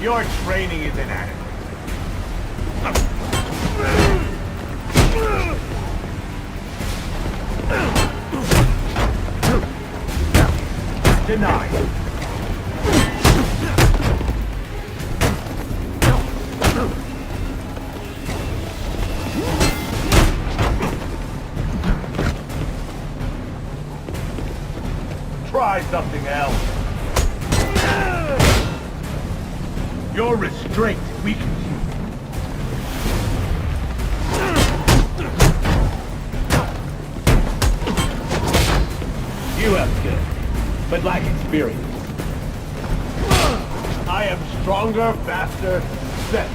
Your training is inadequate. Denied. Try something else. Your restraint weakens you. You have skill, but lack experience. I am stronger, faster, better.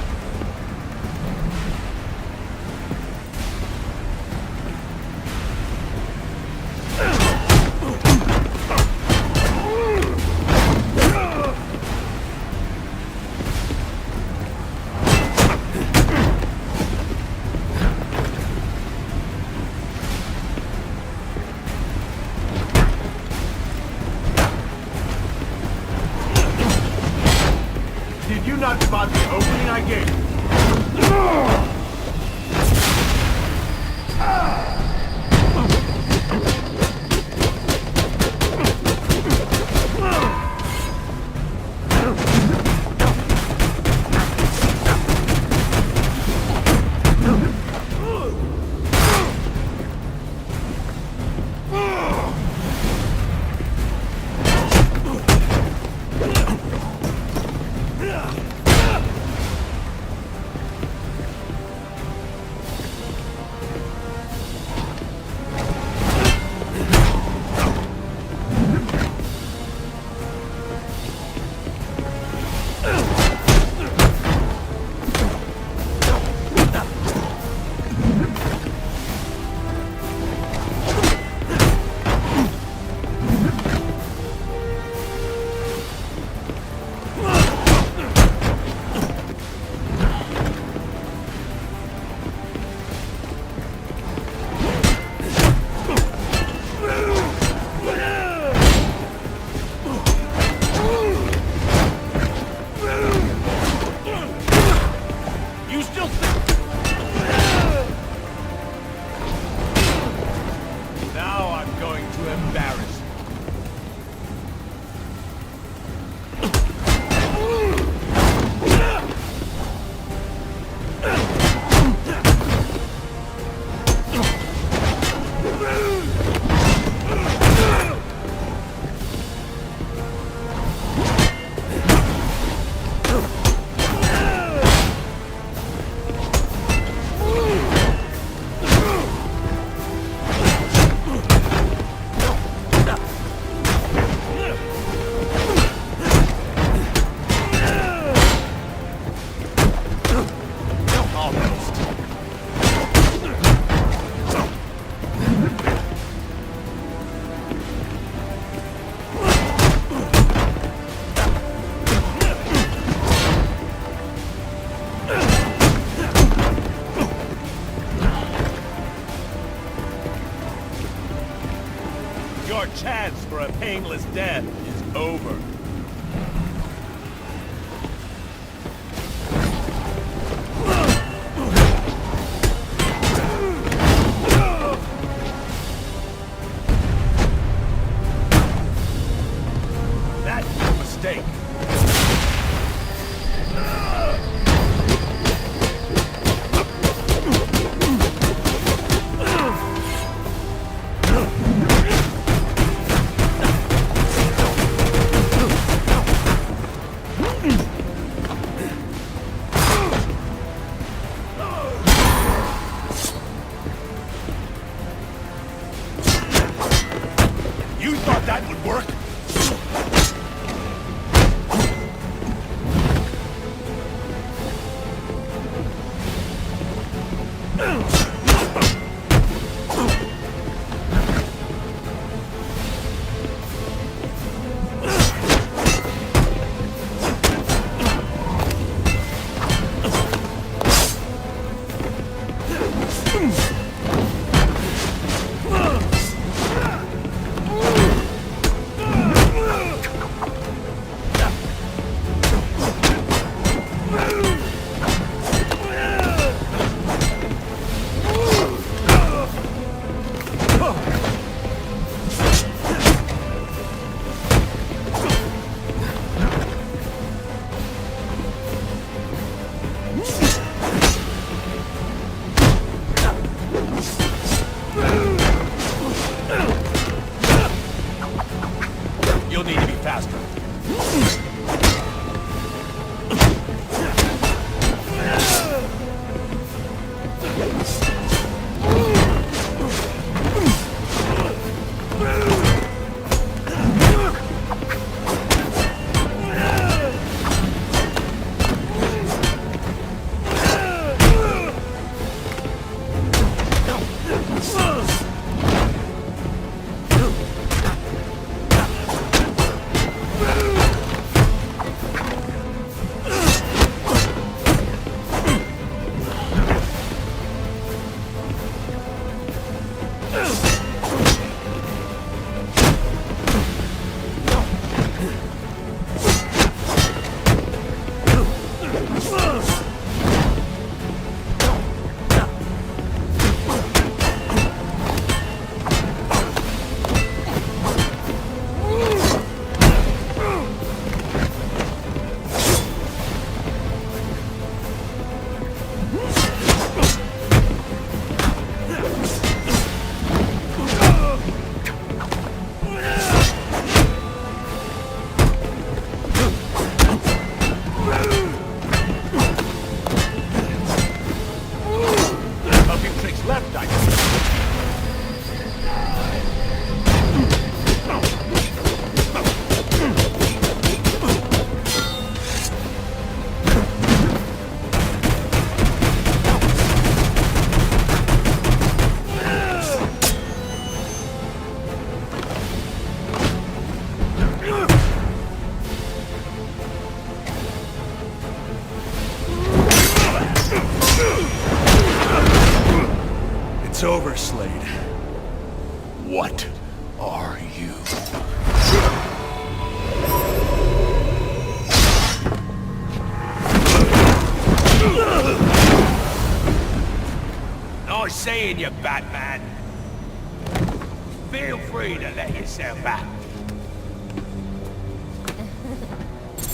Did you not spot the opening I gave you? Your chance for a painless death is over. That's your mistake. You thought that would work? It's over, Slade. What are you? Nice seeing you, Batman. Feel free to let yourself out.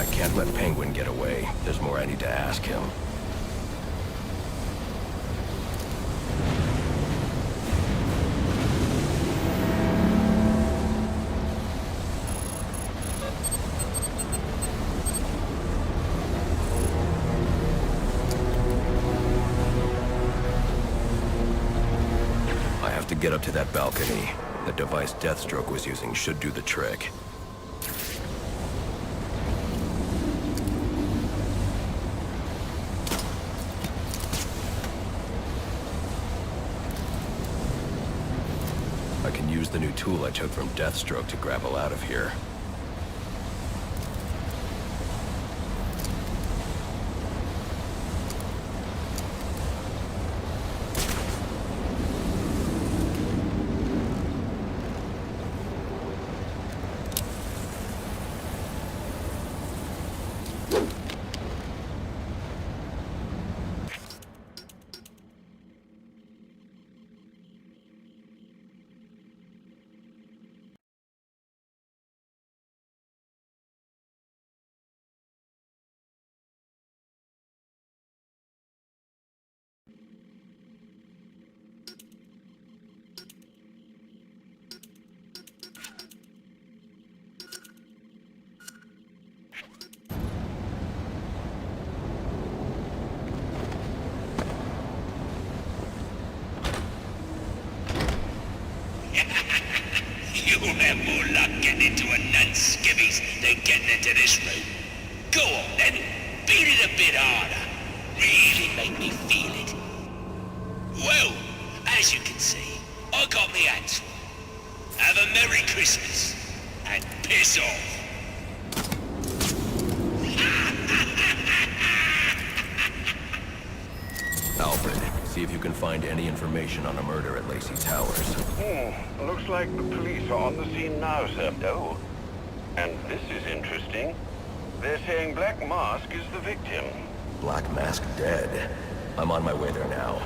I can't let Penguin get away. There's more I need to ask him. I have to get up to that balcony. The device Deathstroke was using should do the trick. I can use the new tool I took from Deathstroke to grapple out of here. You'll have more luck getting into a nun's skivvies than getting into this room. Go on then, beat it a bit harder. Really make me feel it. Well, as you can see, I got me hands full. Have a Merry Christmas, and piss off. Alfred, see if you can find any information on a murder at Lacey Towers. Looks like the police are on the scene now, sir. Oh, and this is interesting. They're saying Black Mask is the victim. Black Mask dead. I'm on my way there now.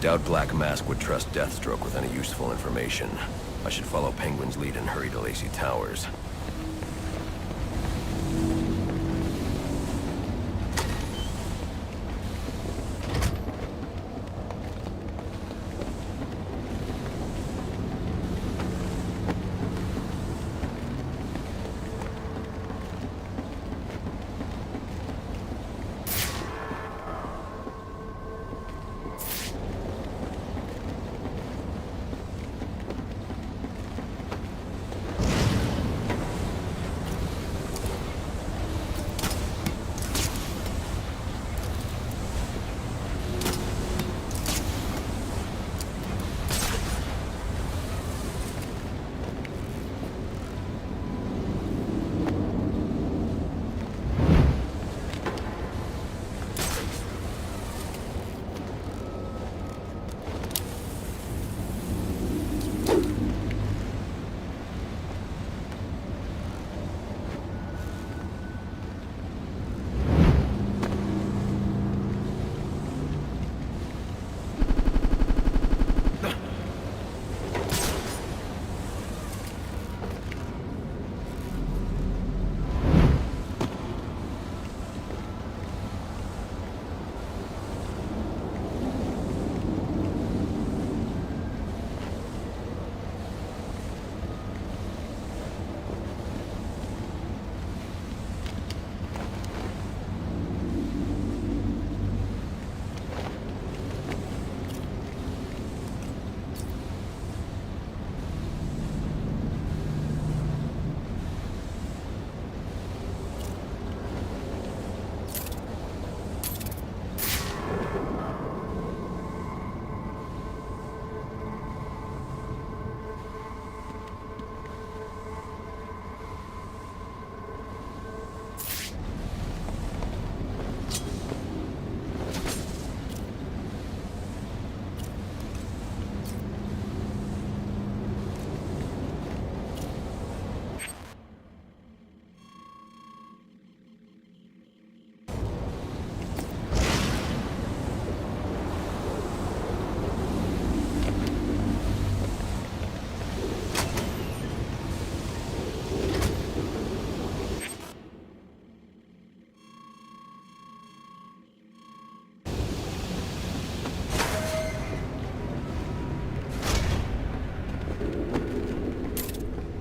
doubt Black Mask would trust Deathstroke with any useful information. I should follow Penguin's lead and hurry to Lacey Towers.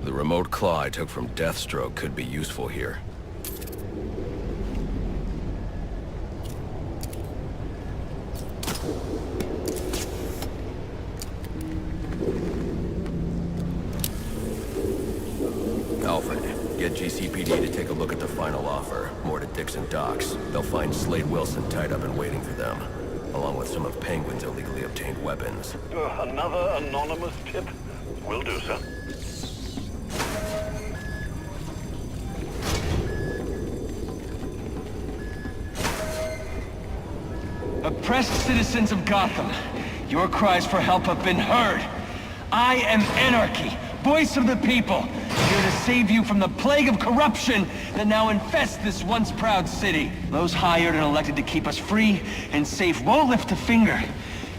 The remote claw I took from Deathstroke could be useful here. Alfred, get GCPD to take a look at the final offer. More to Dixon Docks. They'll find Slade Wilson tied up and waiting for them, along with some of Penguin's illegally obtained weapons. Another anonymous tip? Will do, sir. Oppressed citizens of Gotham, your cries for help have been heard. I am Anarchy, voice of the people, here to save you from the plague of corruption that now infests this once proud city. Those hired and elected to keep us free and safe won't lift a finger.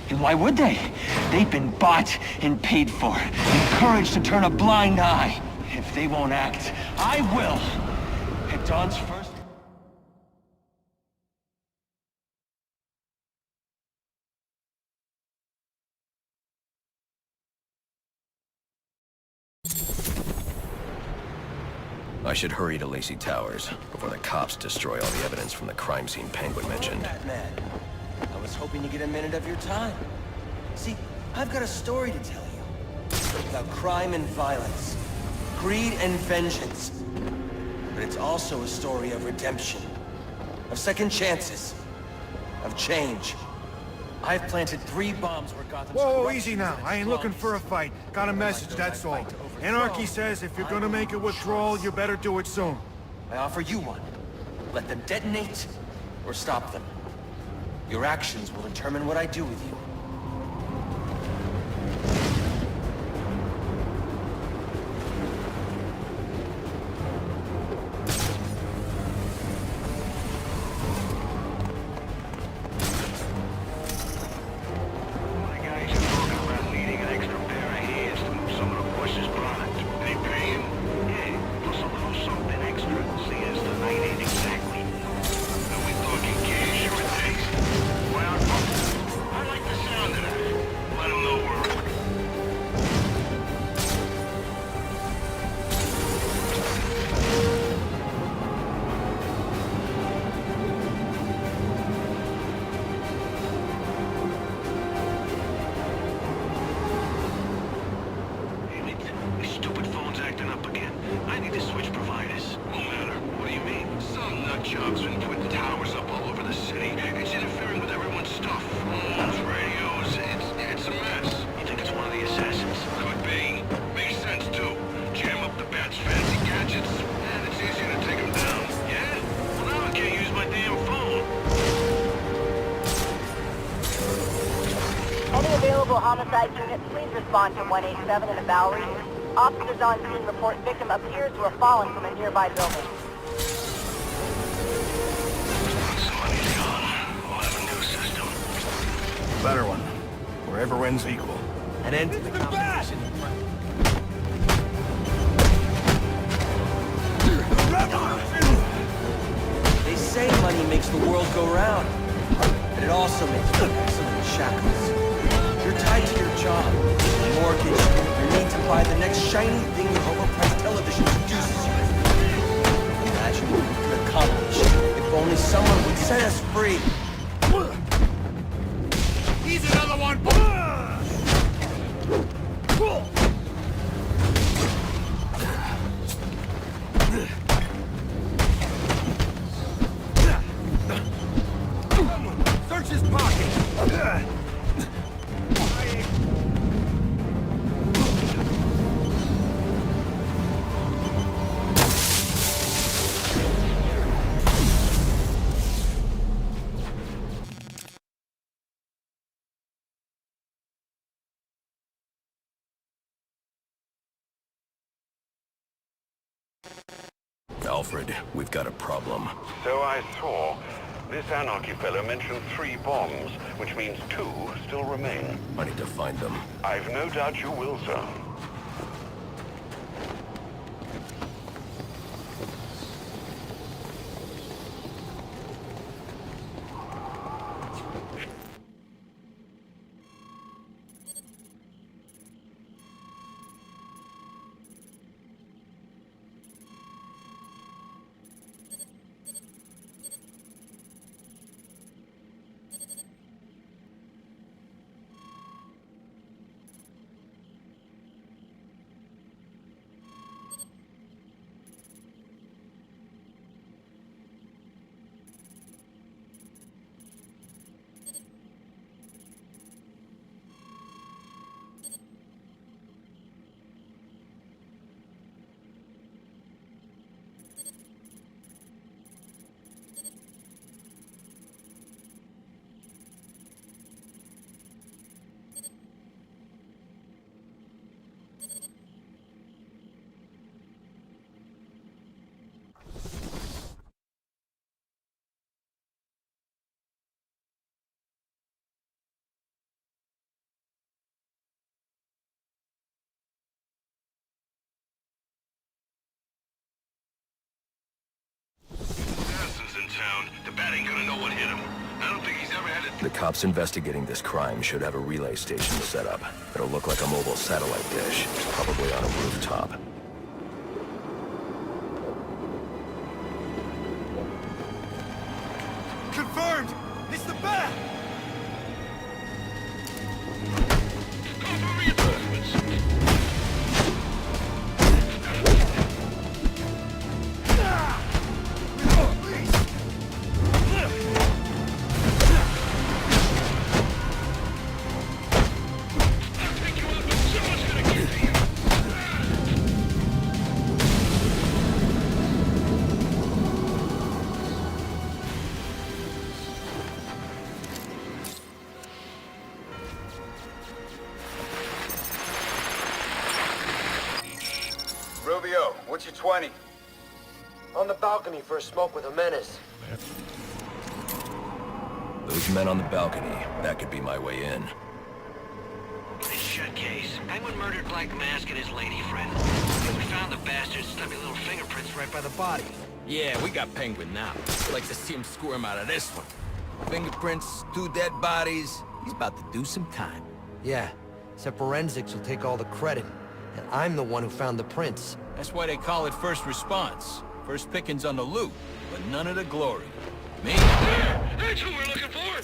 And why would they? They've been bought and paid for, encouraged to turn a blind eye. If they won't act, I will. At Dawn's first... I should hurry to Lacey Towers before the cops destroy all the evidence from the crime scene Penguin mentioned. Batman. I was hoping to get a minute of your time. See, I've got a story to tell you. About crime and violence. Greed and vengeance. But it's also a story of redemption. Of second chances. Of change. I've planted 3 bombs where Gotham's Whoa, corruption easy now. is I ain't looking for a fight. Got a message, that's all. Anarchy says if you're gonna make a withdrawal, you better do it soon. I offer you one. Let them detonate, or stop them. Your actions will determine what I do with you. homicide unit, please respond to 187 in the Bowery. Officers on scene report victim appears to have fallen from a nearby building. Money's gone. We'll have a new system. Better one. Where everyone's equal. An end to the competition. They say money makes the world go round, but it also makes you excellent shackles. You're tied to your job, your mortgage, your need to buy the next shiny thing your overpriced television seduces you. Imagine what we could accomplish if only someone would set us free. He's another one! Search his pocket! Alfred, we've got a problem. So I saw. This Anarchy fellow mentioned 3 bombs, which means 2 still remain. I need to find them. I've no doubt you will, sir. The bat ain't gonna know what hit him. I don't think he's ever had it. The cops investigating this crime should have a relay station set up. It'll look like a mobile satellite dish, probably on a rooftop. Confirmed! It's the bat! Go for reinforcements. Rubio, what's your 20? On the balcony for a smoke with a menace. Those men on the balcony, that could be my way in. This shut case. Penguin murdered Black Mask and his lady friend. We found the bastard's stubby little fingerprints right by the body. Yeah, we got Penguin now. I'd like to see him squirm out of this one. Fingerprints, 2 dead bodies. He's about to do some time. Yeah, except forensics will take all the credit. And I'm the one who found the prints. That's why they call it first response. First pickings on the loot, but none of the glory. Me? That's who we're looking for!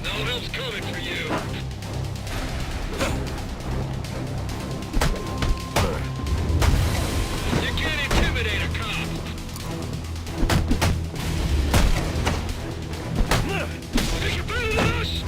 No help's coming for you. You can't intimidate a cop. Think you're better than us?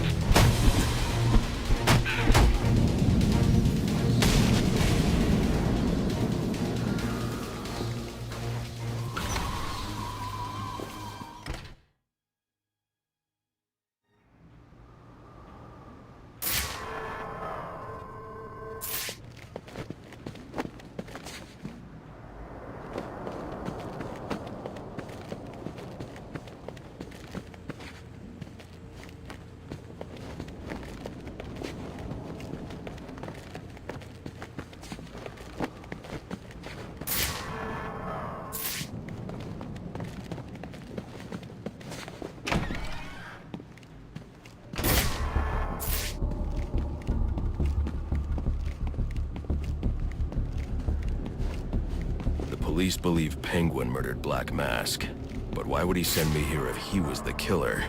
Police believe Penguin murdered Black Mask. But why would he send me here if he was the killer?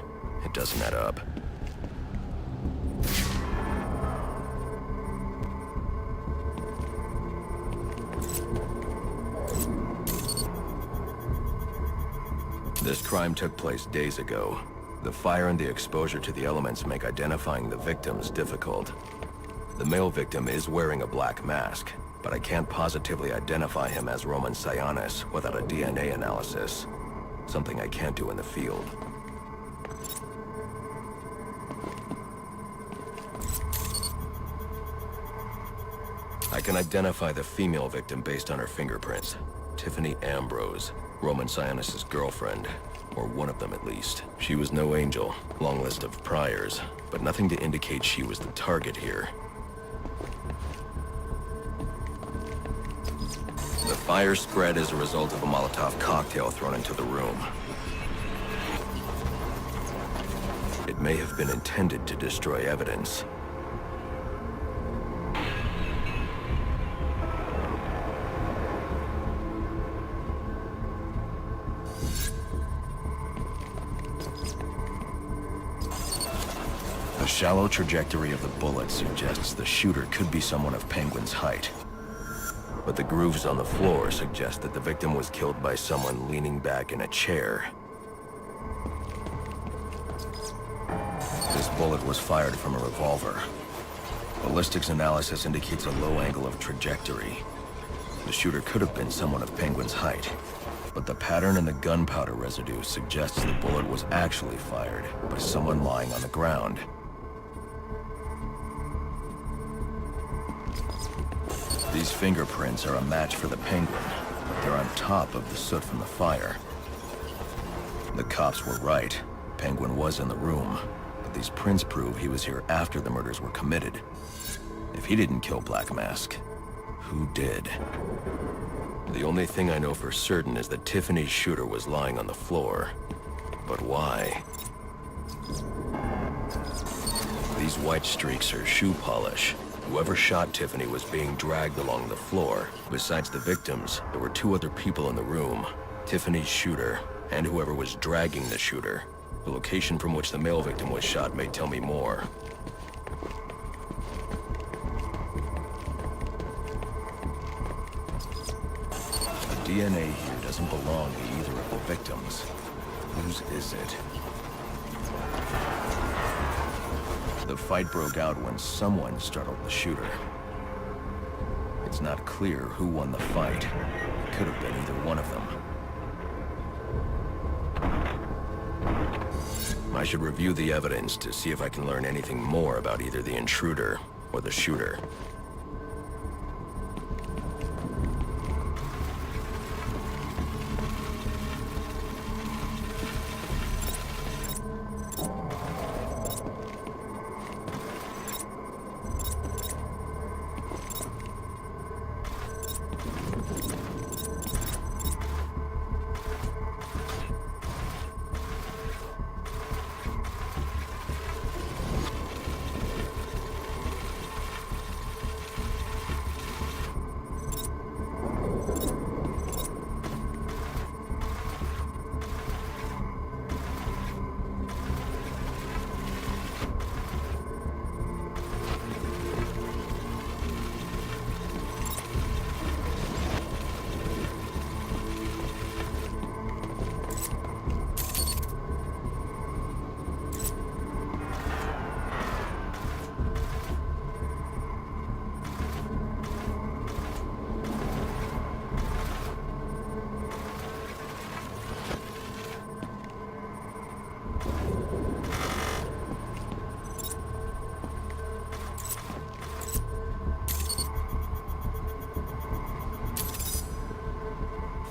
It doesn't add up. This crime took place days ago. The fire and the exposure to the elements make identifying the victims difficult. The male victim is wearing a black mask, but I can't positively identify him as Roman Sionis without a DNA analysis. Something I can't do in the field. I can identify the female victim based on her fingerprints. Tiffany Ambrose, Roman Sionis' girlfriend, or one of them at least. She was no angel, long list of priors, but nothing to indicate she was the target here. The fire spread as a result of a Molotov cocktail thrown into the room. It may have been intended to destroy evidence. The shallow trajectory of the bullet suggests the shooter could be someone of Penguin's height. But the grooves on the floor suggest that the victim was killed by someone leaning back in a chair. This bullet was fired from a revolver. Ballistics analysis indicates a low angle of trajectory. The shooter could have been someone of Penguin's height, but the pattern in the gunpowder residue suggests the bullet was actually fired by someone lying on the ground. These fingerprints are a match for the Penguin, but they're on top of the soot from the fire. The cops were right. Penguin was in the room, but these prints prove he was here after the murders were committed. If he didn't kill Black Mask, who did? The only thing I know for certain is that Tiffany's shooter was lying on the floor. But why? These white streaks are shoe polish. Whoever shot Tiffany was being dragged along the floor. Besides the victims, there were two other people in the room. Tiffany's shooter, and whoever was dragging the shooter. The location from which the male victim was shot may tell me more. The DNA here doesn't belong to either of the victims. Whose is it? The fight broke out when someone startled the shooter. It's not clear who won the fight. It could have been either one of them. I should review the evidence to see if I can learn anything more about either the intruder or the shooter.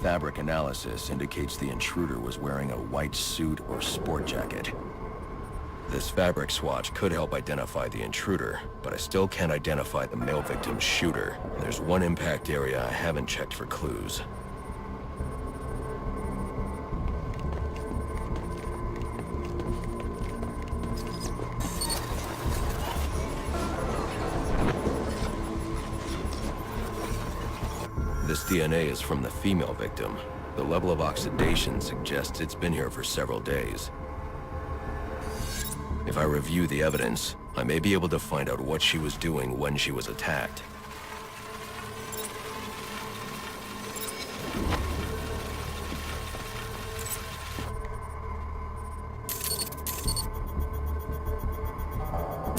Fabric analysis indicates the intruder was wearing a white suit or sport jacket. This fabric swatch could help identify the intruder, but I still can't identify the male victim's shooter. There's one impact area I haven't checked for clues. This DNA is from the female victim. The level of oxidation suggests it's been here for several days. If I review the evidence, I may be able to find out what she was doing when she was attacked.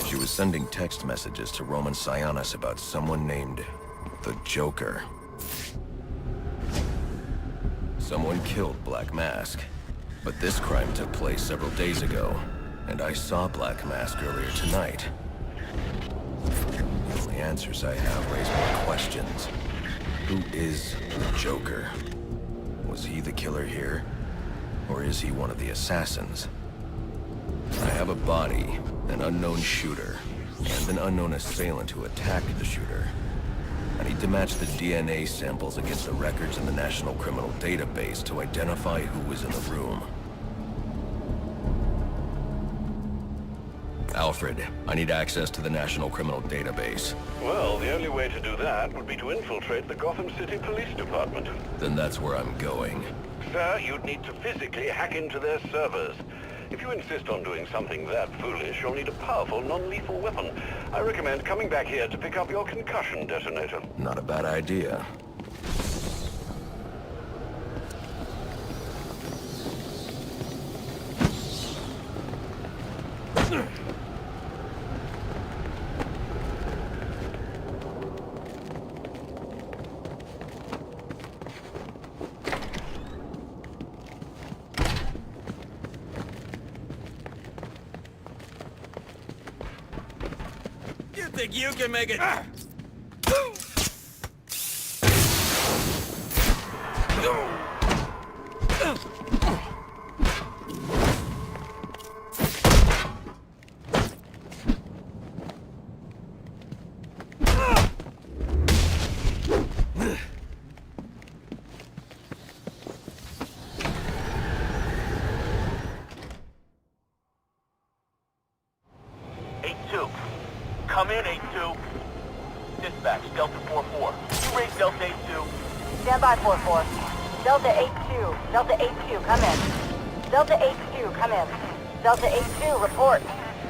She was sending text messages to Roman Sionis about someone named the Joker. Someone killed Black Mask, but this crime took place several days ago, and I saw Black Mask earlier tonight. The only answers I have raise more questions. Who is the Joker? Was he the killer here? Or is he one of the assassins? I have a body, an unknown shooter, and an unknown assailant who attacked the shooter. I need to match the DNA samples against the records in the National Criminal Database to identify who was in the room. Alfred, I need access to the National Criminal Database. Well, the only way to do that would be to infiltrate the Gotham City Police Department. Then that's where I'm going. Sir, you'd need to physically hack into their servers. If you insist on doing something that foolish, you'll need a powerful, non-lethal weapon. I recommend coming back here to pick up your concussion detonator. Not a bad idea. You think you can make it? Come in, 8-2. Dispatch, Delta 4-4. You raise Delta 8-2. Stand by, 4-4. Delta 8-2. Delta 8-2, come in. Delta 8-2, come in. Delta 8-2, report.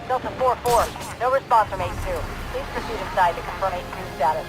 Delta 4-4. No response from 8-2. Please proceed inside to confirm 8-2 status.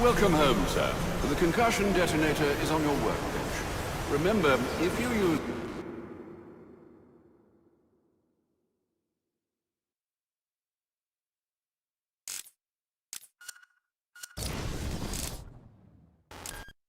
Welcome home, sir. The concussion detonator is on your workbench. Remember, if you use...